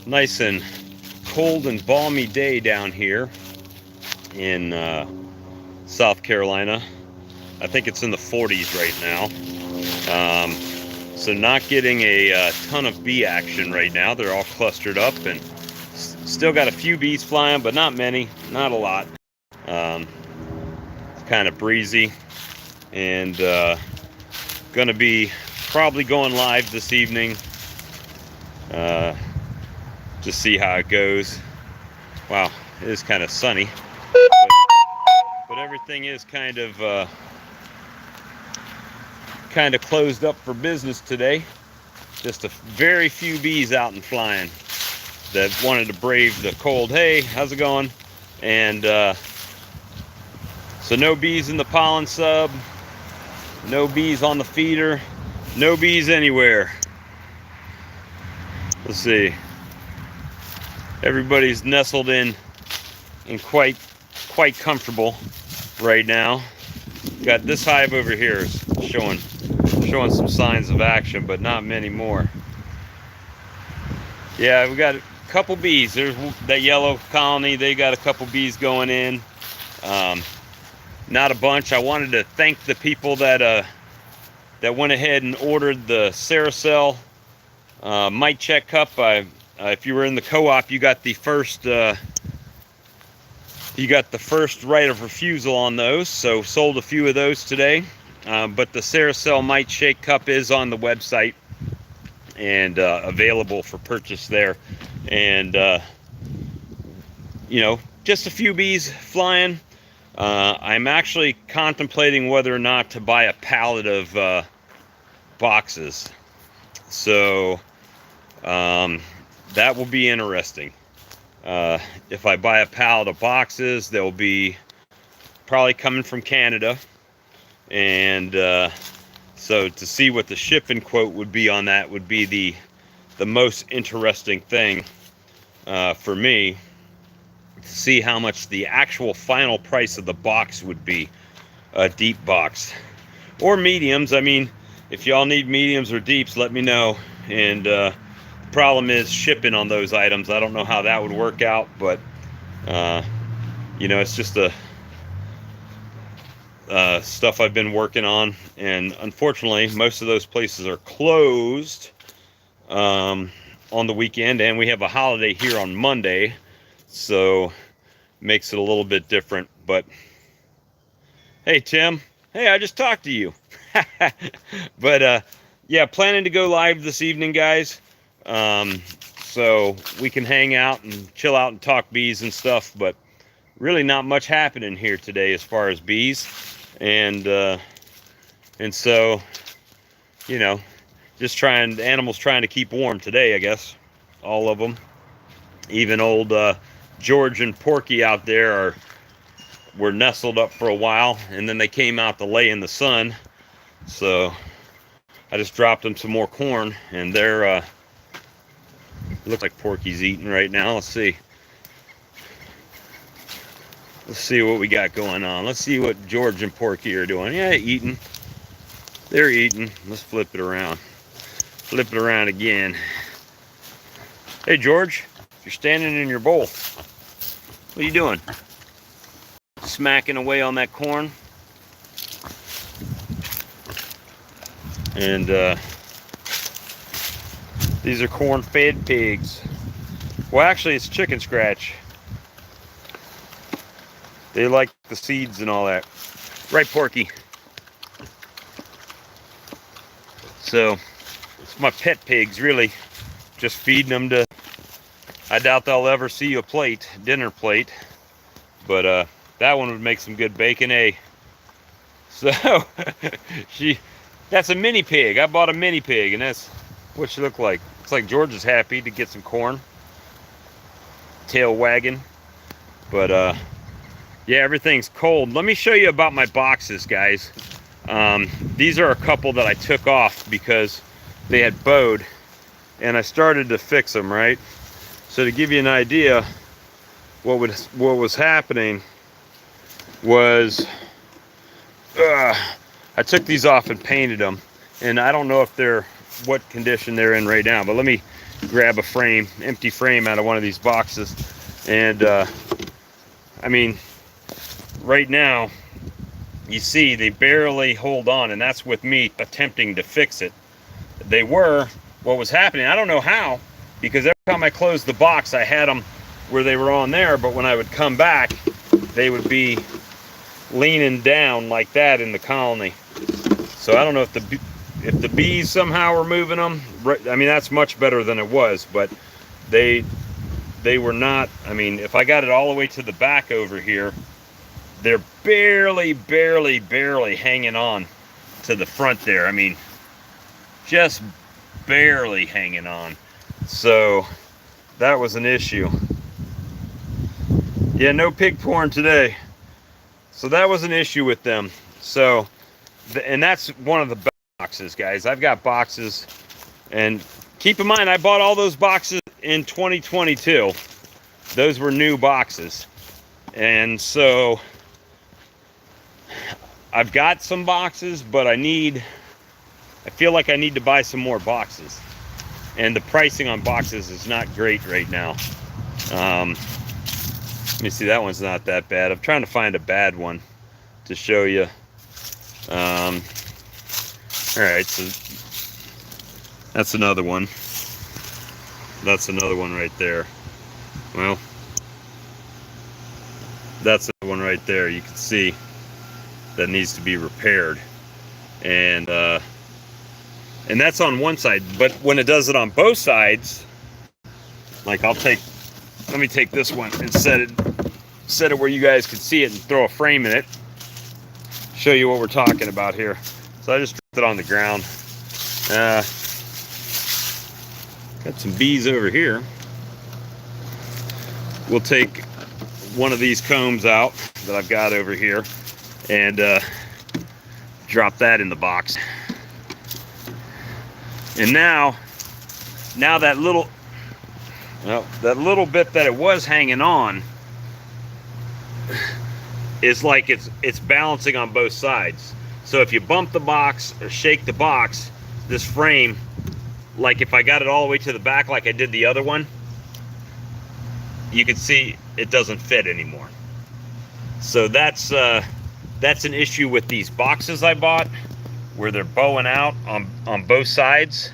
Nice and cold and balmy day down here in South Carolina. I think it's in the 40s right now. So not getting a ton of bee action right now. They're all clustered up and still got a few bees flying, but not many, not a lot. It's kind of breezy, and gonna be probably going live this evening. Just see how it goes. Wow, it is kind of sunny, but everything is kind of closed up for business today. Just a very few bees out and flying that wanted to brave the cold. Hey, how's it going? And so no bees in the pollen sub, no bees on the feeder, no bees anywhere. Let's see. Everybody's nestled in quite comfortable right now. Got this hive over here is showing some signs of action, but not many more. Yeah, we got a couple bees. There's that yellow colony. They got a couple bees going in. Not a bunch. I wanted to thank the people that went ahead and ordered the Ceracell mite check cup. If you were in the co-op, you got the first right of refusal on those. So sold a few of those today. But the Ceracell mite shake cup is on the website and available for purchase there. And you know, just a few bees flying. I'm actually contemplating whether or not to buy a pallet of boxes. So that will be interesting. If I buy a pallet of boxes, they'll be probably coming from Canada. And so to see what the shipping quote would be on that would be the most interesting thing for me, to see how much the actual final price of the box would be, a deep box or mediums. I mean, if y'all need mediums or deeps, let me know. And the problem is shipping on those items. I don't know how that would work out, but you know, it's just the stuff I've been working on, and unfortunately most of those places are closed on the weekend, and we have a holiday here on Monday, so makes it a little bit different. But hey, Tim, hey, I just talked to you. But yeah, planning to go live this evening, guys, so we can hang out and chill out and talk bees and stuff. But really not much happening here today as far as bees. And so, you know, just animals trying to keep warm today, I guess. All of them. Even old George and Porky out there were nestled up for a while, and then they came out to lay in the sun. So I just dropped them some more corn, and they're looks like Porky's eating right now. Let's see what we got going on. Let's see what George and Porky are doing. Yeah, eating. They're eating. Let's flip it around. Flip it around again. Hey, George, you're standing in your bowl. What are you doing? Smacking away on that corn. And these are corn-fed pigs. Well, actually, it's chicken scratch. They like the seeds and all that. Right, Porky? So, it's my pet pigs, really. Just feeding them to... I doubt they'll ever see a dinner plate. But that one would make some good bacon, eh? So, that's a mini pig. I bought a mini pig, and that's what she looked like. Looks like George is happy to get some corn. Tail wagging. But, yeah, everything's cold. Let me show you about my boxes, guys. These are a couple that I took off because they had bowed, and I started to fix them, right? So to give you an idea, what was happening was I took these off and painted them, and I don't know if what condition they're in right now, but let me grab a frame, empty frame out of one of these boxes. And I mean, right now, you see they barely hold on, and that's with me attempting to fix it. They were, what was happening, I don't know how, because every time I closed the box, I had them where they were on there, but when I would come back, they would be leaning down like that in the colony. So I don't know if the bees somehow were moving them. I mean, that's much better than it was, but they were not. I mean, if I got it all the way to the back over here, they're barely hanging on to the front there. I mean, just barely hanging on. So that was an issue. Yeah, no pig porn today. So that was an issue with them. So, and that's one of the boxes, guys. I've got boxes, and keep in mind, I bought all those boxes in 2022. Those were new boxes. And so I've got some boxes, but I feel like I need to buy some more boxes. And the pricing on boxes is not great right now. Let me see, that one's not that bad. I'm trying to find a bad one to show you. All right, so that's another one. That's another one right there. Well, that's the one right there. You can see that needs to be repaired. And that's on one side. But when it does it on both sides, like let me take this one and set it where you guys can see it and throw a frame in it. Show you what we're talking about here. So I just dropped it on the ground. Got some bees over here. We'll take one of these combs out that I've got over here and drop that in the box. And now that little bit that it was hanging on is like it's balancing on both sides. So if you bump the box or shake the box, this frame, like if I got it all the way to the back like I did the other one, you can see it doesn't fit anymore. So that's an issue with these boxes I bought, where they're bowing out on both sides.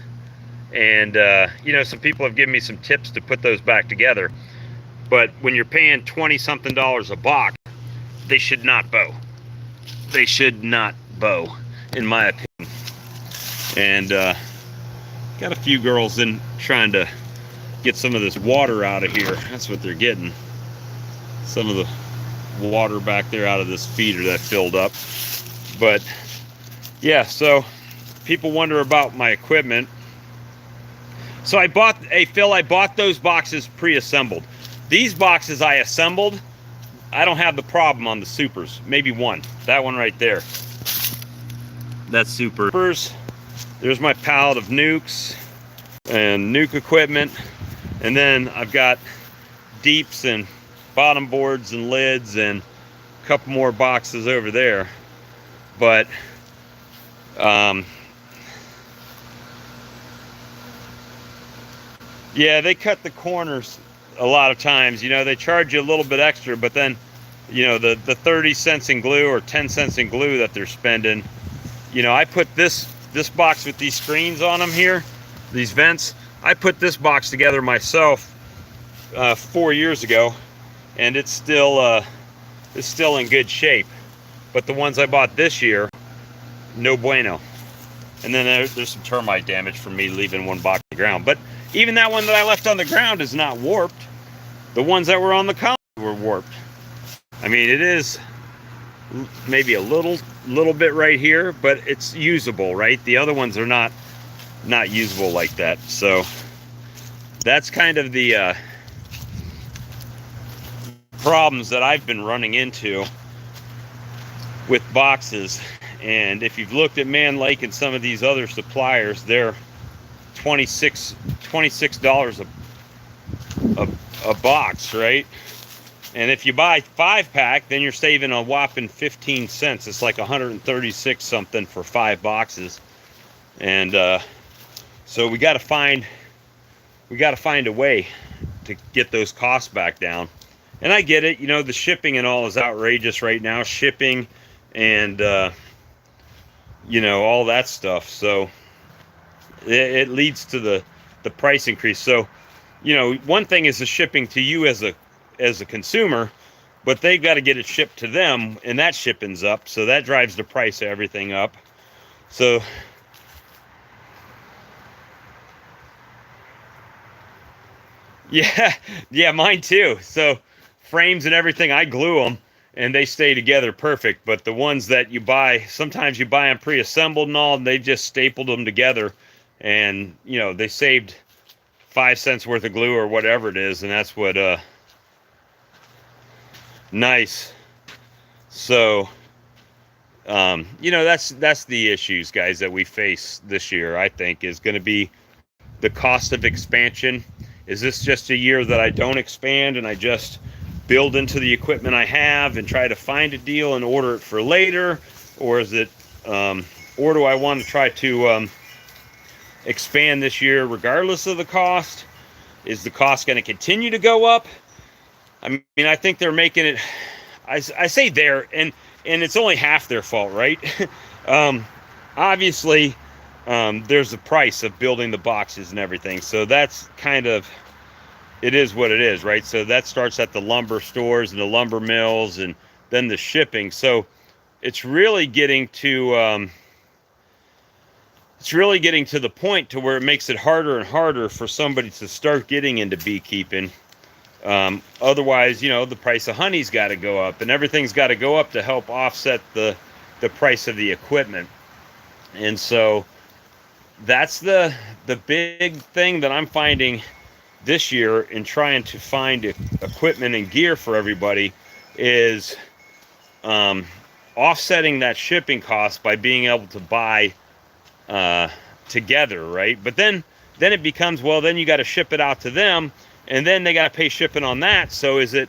And you know, some people have given me some tips to put those back together, but when you're paying $20-something a box, they should not bow. They should not bow, in my opinion. And got a few girls in trying to get some of this water out of here. That's what they're getting. Some of the water back there out of this feeder that filled up. But yeah, so people wonder about my equipment. So I bought, hey Phil, I bought those boxes pre-assembled. These boxes I assembled, I don't have the problem on the supers. Maybe one. That one right there. That's supers. There's my pallet of nukes and nuke equipment. And then I've got deeps and bottom boards and lids and a couple more boxes over there. But yeah, they cut the corners a lot of times. You know, they charge you a little bit extra, but then, you know, the 30 cents in glue or 10 cents in glue that they're spending. You know, I put this box with these screens on them here, these vents. I put this box together myself 4 years ago, and it's still in good shape. But the ones I bought this year, no bueno. And then there's some termite damage from me leaving one box on the ground. But even that one that I left on the ground is not warped. The ones that were on the colony were warped. I mean, it is maybe a little bit right here, but it's usable, right? The other ones are not usable like that. So that's kind of the problems that I've been running into with boxes. And if you've looked at Mann Lake and some of these other suppliers, they're $26 a box, right? And if you buy 5-pack, then you're saving a whopping 15 cents. It's like 136 something for 5 boxes. And so we got to find we got to find a way to get those costs back down. And I get it, you know, the shipping and all is outrageous right now, shipping and you know, all that stuff. So it leads to the price increase. So, you know, one thing is the shipping to you as a consumer, but they've got to get it shipped to them, and that shipping's up, so that drives the price of everything up. So yeah, mine too. So frames and everything, I glue them and they stay together perfect. But the ones that you buy, sometimes you buy them pre-assembled and all, and they've just stapled them together, and you know, they saved 5 cents worth of glue or whatever it is, and that's what nice. So you know, that's the issues, guys, that we face this year. I think is going to be the cost of expansion. Is this just a year that I don't expand and I just build into the equipment I have and try to find a deal and order it for later? Or is it, or do I want to try to expand this year regardless of the cost? Is the cost going to continue to go up? I mean, I think they're making it, I say there, and it's only half their fault, right? Obviously, there's the price of building the boxes and everything. So that's kind of, it is what it is, right? So that starts at the lumber stores and the lumber mills and then the shipping. So it's really getting to, the point to where it makes it harder and harder for somebody to start getting into beekeeping. Otherwise, you know, the price of honey's got to go up and everything's got to go up to help offset the price of the equipment. And so that's the big thing that I'm finding this year in trying to find equipment and gear for everybody is offsetting that shipping cost by being able to buy together, right? But then it becomes, well, then you got to ship it out to them, and then they got to pay shipping on that. So is it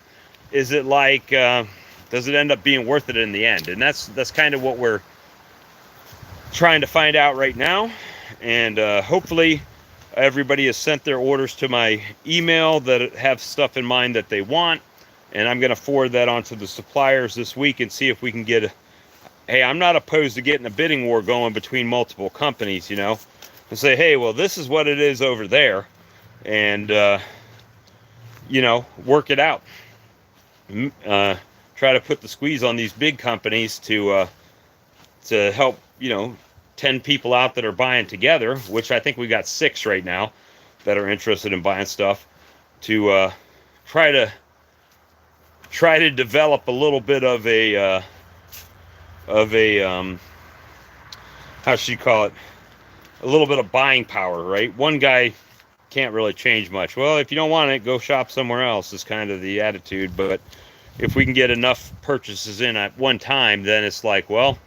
like does it end up being worth it in the end? And that's kind of what we're trying to find out right now. And hopefully everybody has sent their orders to my email that have stuff in mind that they want, and I'm going to forward that on to the suppliers this week and see if we can get hey, I'm not opposed to getting a bidding war going between multiple companies, you know, and say, hey, well, this is what it is over there, and you know, work it out. Try to put the squeeze on these big companies to help, you know, 10 people out that are buying together, which I think we got 6 right now that are interested in buying stuff, to try to develop a little bit of a how should you call it, a little bit of buying power, right? One guy can't really change much. Well, if you don't want it, go shop somewhere else is kind of the attitude. But if we can get enough purchases in at one time, then it's like, well,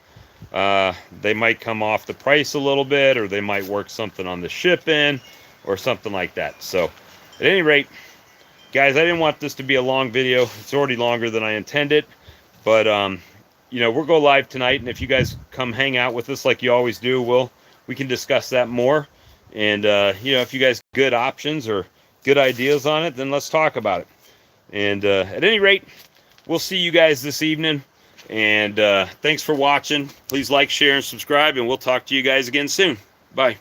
they might come off the price a little bit, or they might work something on the shipping or something like that. So at any rate, guys, I didn't want this to be a long video. It's already longer than I intended, but you know, we'll go live tonight, and if you guys come hang out with us like you always do, we can discuss that more. And you know, if you guys have good options or good ideas on it, then let's talk about it. And at any rate, we'll see you guys this evening. And thanks for watching. Please like, share, and subscribe, and we'll talk to you guys again soon. Bye.